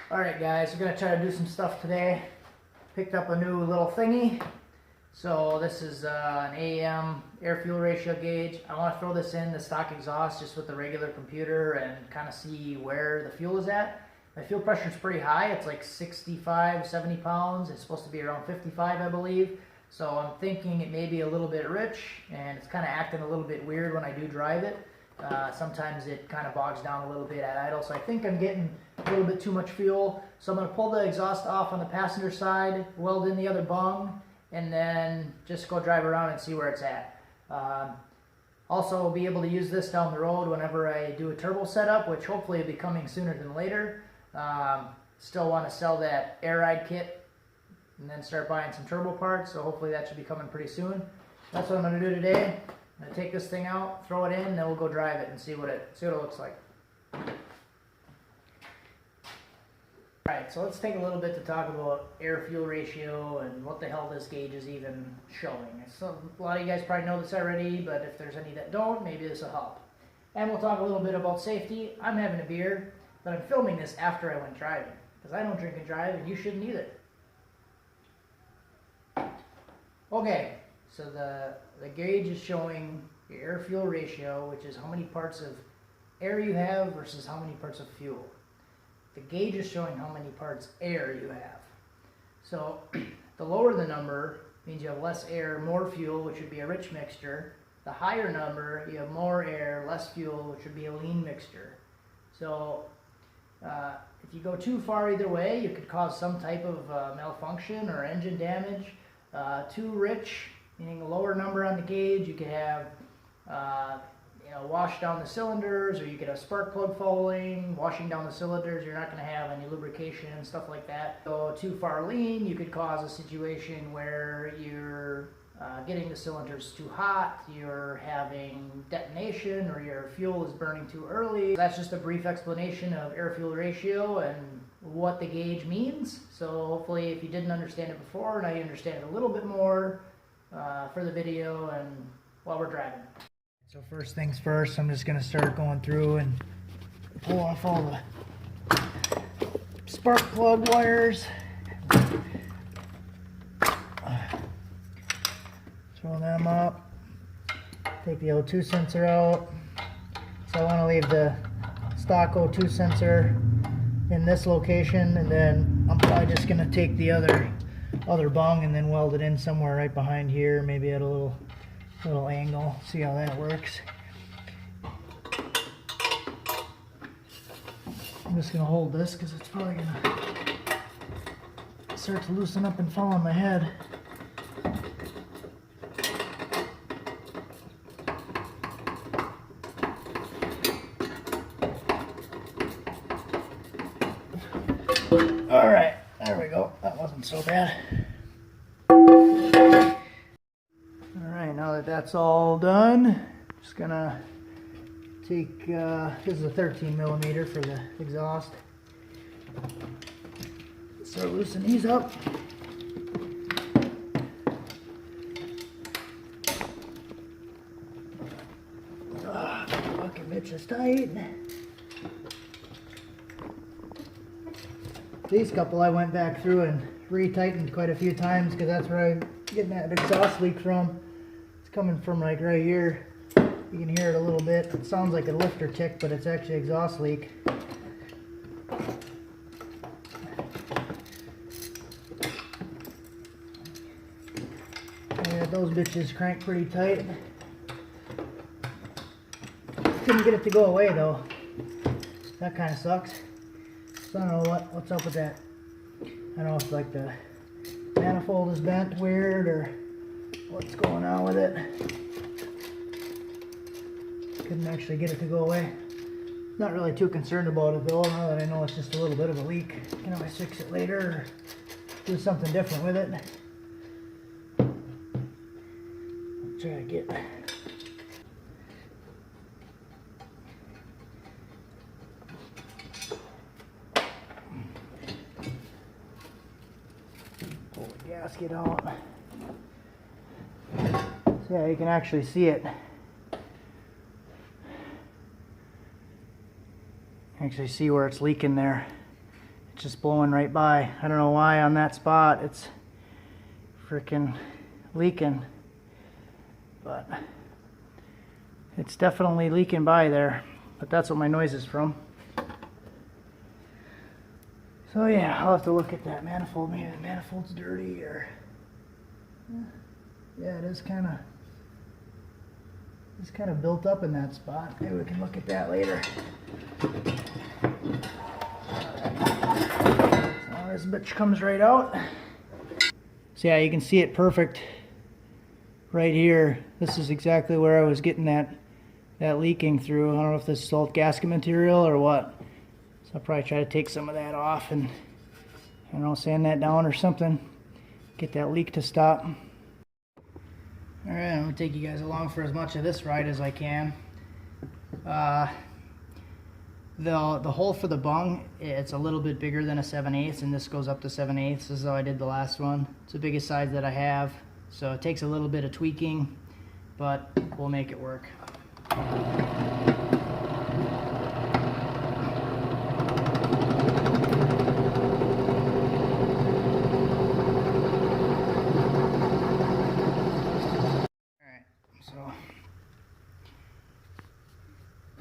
Alright guys, we're going to try to do some stuff today. Picked up a new little thingy. So this is an Aem air-fuel ratio gauge. I want to throw this in the stock exhaust just with the regular computer and kind of see where the fuel is at. My fuel pressure is pretty high. It's like 65, 70 pounds. It's supposed to be around 55, I believe. So I'm thinking it may be a little bit rich, and it's kind of acting a little bit weird when I do drive it. Sometimes it kind of bogs down a little bit at idle, so I think I'm getting a little bit too much fuel. So I'm going to pull the exhaust off on the passenger side, weld in the other bung, and then just go drive around and see where it's at. Also, we'll be able to use this down the road whenever I do a turbo setup, which hopefully will be coming sooner than later. Still want to sell that air ride kit and then start buying some turbo parts, so hopefully that should be coming pretty soon. That's what I'm going to do today. I'm going to take this thing out, throw it in, then we'll go drive it and see what it looks like. Alright, so let's take a little bit to talk about air-fuel ratio and what the hell this gauge is even showing. So, a lot of you guys probably know this already, but if there's any that don't, maybe this will help. And we'll talk a little bit about safety. I'm having a beer, but I'm filming this after I went driving, because I don't drink and drive, and you shouldn't either. Okay, so the gauge is showing your air-fuel ratio, which is how many parts of air you have versus how many parts of fuel. The gauge is showing how many parts air you have. So the lower the number means you have less air, more fuel, which would be a rich mixture. The higher number, you have more air, less fuel, which would be a lean mixture. So if you go too far either way, you could cause some type of malfunction or engine damage. Too rich, meaning a lower number on the gauge, you could have wash down the cylinders, or you could have spark plug fouling. Washing down the cylinders, you're not going to have any lubrication and stuff like that. Go too far lean, you could cause a situation where you're getting the cylinders too hot, you're having detonation, or your fuel is burning too early. That's just a brief explanation of air-fuel ratio and what the gauge means. So hopefully if you didn't understand it before, now you understand it a little bit more for the video and while we're driving. So first things first, I'm just going to start going through and pull off all the spark plug wires. Throw them up. Take the O2 sensor out. So I want to leave the stock O2 sensor in this location, and then I'm probably just going to take the other bung and then weld it in somewhere right behind here, maybe at a little angle. See how that works. I'm just going to hold this because it's probably going to start to loosen up and fall on my head. Alright, there we go. That wasn't so bad. Alright, now that that's all done, just gonna take, this is a 13 millimeter for the exhaust. Start loosening these up. Fucking bitch is tight. These couple I went back through and retightened quite a few times because that's where I'm getting that exhaust leak from. It's coming from like right here. You can hear it a little bit. It sounds like a lifter tick, but it's actually exhaust leak. Yeah, those bitches crank pretty tight. Couldn't get it to go away though. That kind of sucks. So I don't know what's up with that. I don't know if like the manifold is bent weird or what's going on with it. Couldn't actually get it to go away. Not really too concerned about it though, now that I know it's just a little bit of a leak. You can always fix it later or do something different with it. I'll try to get pull the gasket out. So yeah, you can actually see it. Actually see where it's leaking there. just blowing right by. I don't know why on that spot it's freaking leaking, but it's definitely leaking by there. But that's what my noise is from. So yeah, I'll have to look at that manifold. Maybe the manifold's dirty, or yeah, it is kind of built up in that spot. Maybe we can look at that later. So this bitch comes right out. So yeah, you can see it perfect right here. This is exactly where I was getting that leaking through. I don't know if this is salt gasket material or what. So I'll probably try to take some of that off and, I don't know, sand that down or something. Get that leak to stop. Alright, I'm going to take you guys along for as much of this ride as I can. The hole for the bung, it's a little bit bigger than a 7/8, and this goes up to 7/8 as though I did the last one. It's the biggest size that I have, so it takes a little bit of tweaking, but we'll make it work.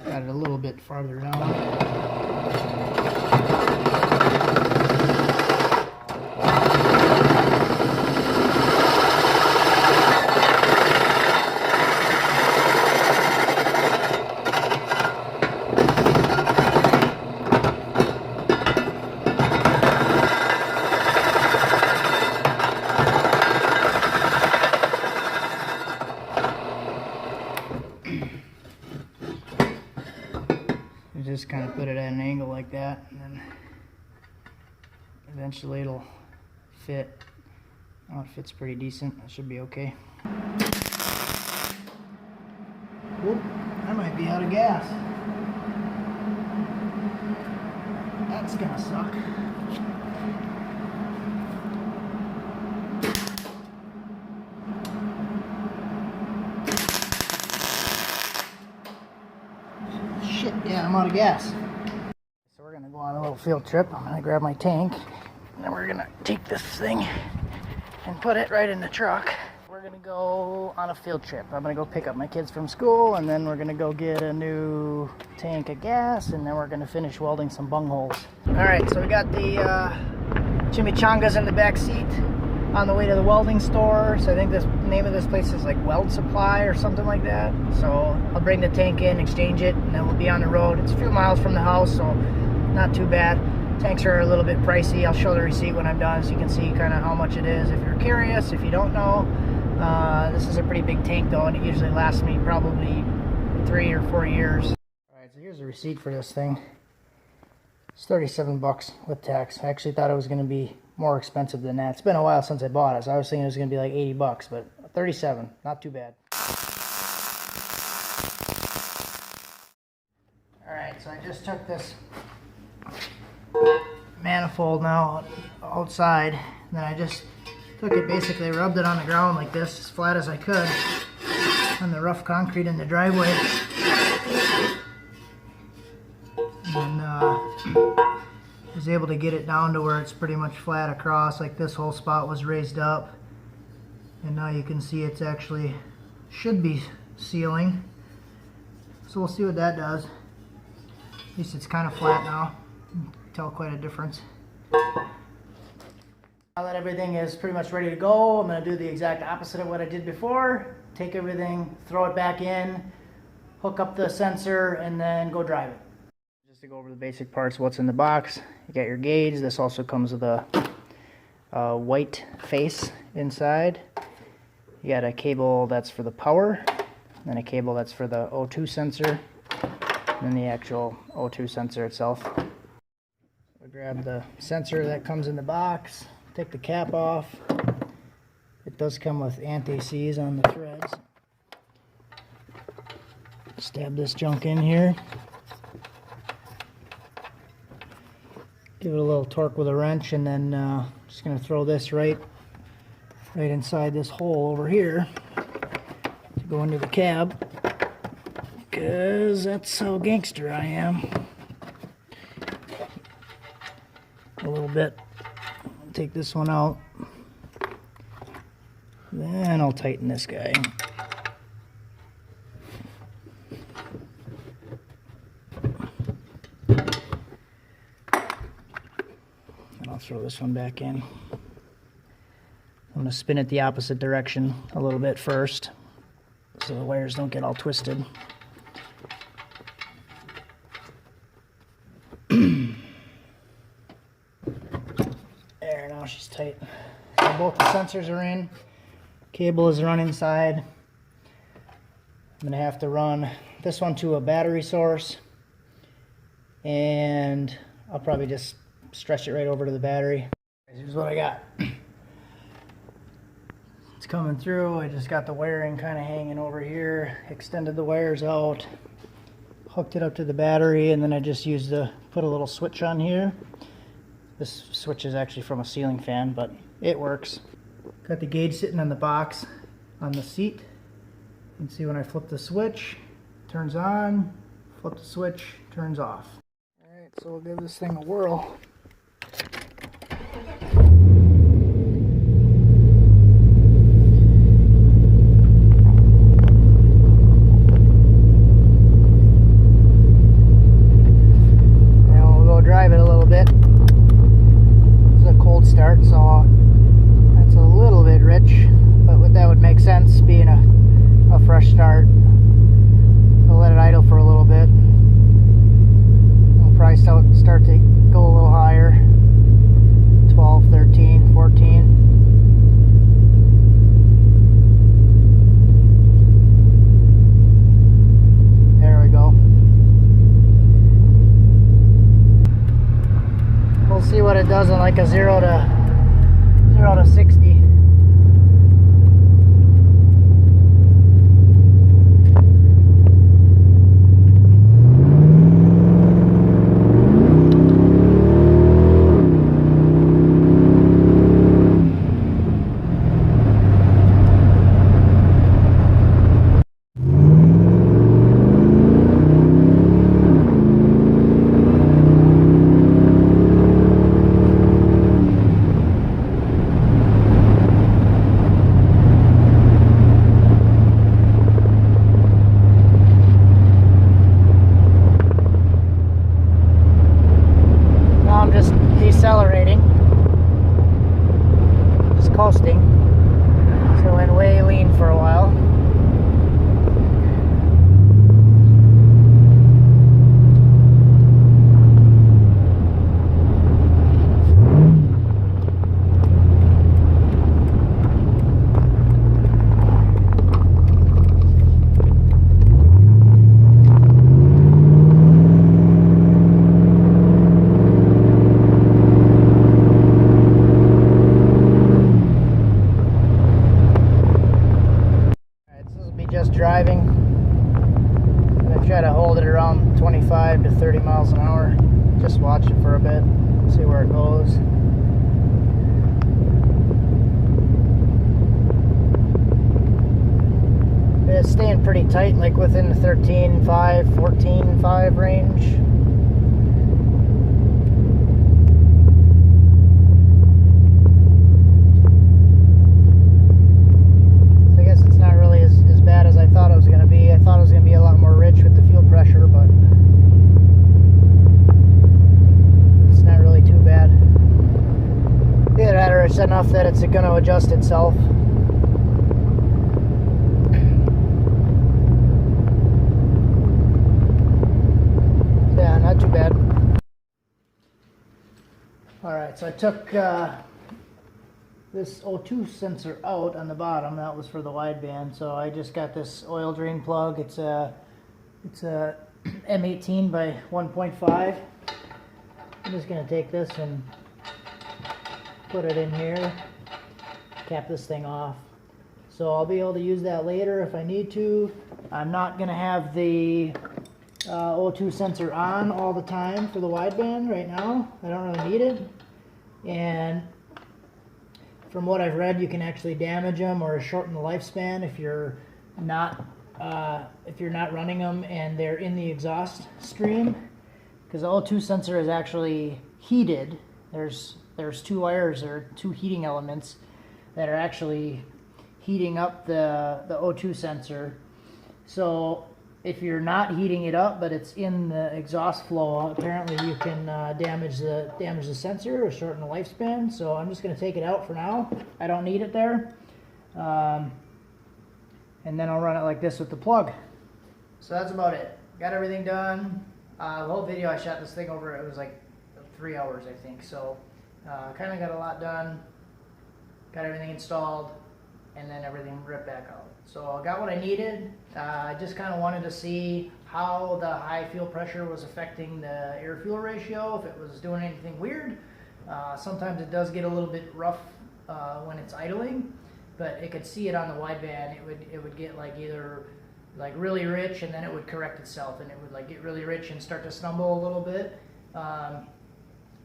Got it a little bit farther down. Just kind of put it at an angle like that, and then eventually it'll fit. Oh, it fits pretty decent. That should be okay. Whoop, I might be out of gas. That's gonna suck. Shit, yeah, I'm out of gas. So we're gonna go on a little field trip. I'm gonna grab my tank, and then we're gonna take this thing and put it right in the truck. We're gonna go on a field trip. I'm gonna go pick up my kids from school, and then we're gonna go get a new tank of gas, and then we're gonna finish welding some bung holes. Alright, so we got the chimichangas in the back seat on the way to the welding store. So I think the name of this place is like Weld Supply or something like that. So I'll bring the tank in, exchange it, and then we'll be on the road. It's a few miles from the house, so not too bad. Tanks are a little bit pricey. I'll show the receipt when I'm done so you can see kind of how much it is if you're curious. If you don't know, this is a pretty big tank though, and it usually lasts me probably 3 or 4 years. Alright, so here's the receipt for this thing. It's 37 bucks with tax. I actually thought it was going to be more expensive than that. It's been a while since I bought it, so I was thinking it was going to be like 80 bucks, but 37, not too bad. Alright, so I just took this manifold now outside, and then I just took it, basically rubbed it on the ground like this, as flat as I could, on the rough concrete in the driveway. And was able to get it down to where it's pretty much flat across. Like this whole spot was raised up, and now you can see it's actually should be sealing. So we'll see what that does. At least it's kind of flat now. You can tell quite a difference. Now that everything is pretty much ready to go, I'm going to do the exact opposite of what I did before. Take everything, throw it back in, hook up the sensor, and then go drive it. Just to go over the basic parts, what's in the box. You got your gauge. This also comes with a white face inside. You got a cable that's for the power, and a cable that's for the O2 sensor, and then the actual O2 sensor itself. So grab the sensor that comes in the box, take the cap off. It does come with anti-seize on the threads. Stab this junk in here. Give it a little torque with a wrench, and then just going to throw this right inside this hole over here to go into the cab, because that's how gangster I am. a little bit. Take this one out. Then I'll tighten this guy. And I'll throw this one back in. I'm going to spin it the opposite direction a little bit first, so the wires don't get all twisted. There, now she's tight. So both the sensors are in. Cable is run inside. I'm going to have to run this one to a battery source, and I'll probably just stretch it right over to the battery. Here's what I got. It's coming through. I just got the wiring kind of hanging over here, extended the wires out, hooked it up to the battery, and then I just used to put a little switch on here. This switch is actually from a ceiling fan, but it works. Got the gauge sitting on the box on the seat. You can see when I flip the switch, it turns on, flip the switch, turns off. Alright, so we'll give this thing a whirl. Drive it a little bit. This is a cold start, so that's a little bit rich, but that would make sense being a fresh start. I'll let it idle for a little bit. It'll probably start to go a little higher. 12, 13, 14. There we go. We'll see what it does in like a 0 to 60. Decelerating, just coasting, so it went way lean for a while. Just driving. I'm going to try to hold it around 25 to 30 miles an hour. Just watch it for a bit, see where it goes. It's staying pretty tight, like within the 13.5, 14.5 range. As I thought it was going to be. I thought it was going to be a lot more rich with the fuel pressure, but it's not really too bad. Either that or it's enough that it's going to adjust itself. Yeah, not too bad. Alright, so I took this O2 sensor out on the bottom. That was for the wideband. So I just got this oil drain plug. It's a M18 by 1.5. I'm just going to take this and put it in here, cap this thing off. So I'll be able to use that later if I need to. I'm not going to have the O2 sensor on all the time for the wideband right now. I don't really need it. And from what I've read, you can actually damage them or shorten the lifespan if you're not running them and they're in the exhaust stream, because the O2 sensor is actually heated there's two wires or two heating elements that are actually heating up the O2 sensor. So if you're not heating it up, but it's in the exhaust flow, apparently you can damage the sensor or shorten the lifespan. So I'm just going to take it out for now. I don't need it there. And then I'll run it like this with the plug. So that's about it. Got everything done. The whole video I shot this thing over, it was like 3 hours, I think. So kind of got a lot done. Got everything installed, and then everything ripped back out. So I got what I needed. I just kind of wanted to see how the high fuel pressure was affecting the air-fuel ratio, if it was doing anything weird. Sometimes it does get a little bit rough when it's idling, but it could see it on the wideband. It would get like either like really rich, and then it would correct itself, and it would like get really rich and start to stumble a little bit.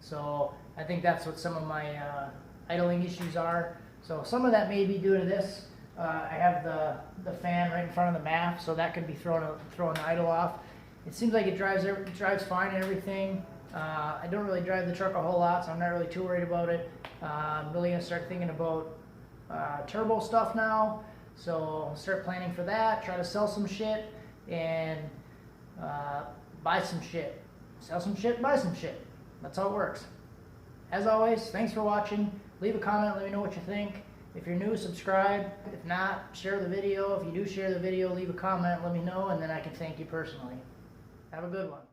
So I think that's what some of my idling issues are. So some of that may be due to this. I have the fan right in front of the MAF, so that could be throwing the idle off. It seems like it drives fine and everything. I don't really drive the truck a whole lot, so I'm not really too worried about it. I'm really gonna start thinking about turbo stuff now. So I'll start planning for that, try to sell some shit, and buy some shit. Sell some shit, buy some shit. That's how it works. As always, thanks for watching. Leave a comment, let me know what you think. If you're new, subscribe. If not, share the video. If you do share the video, leave a comment, let me know, and then I can thank you personally. Have a good one.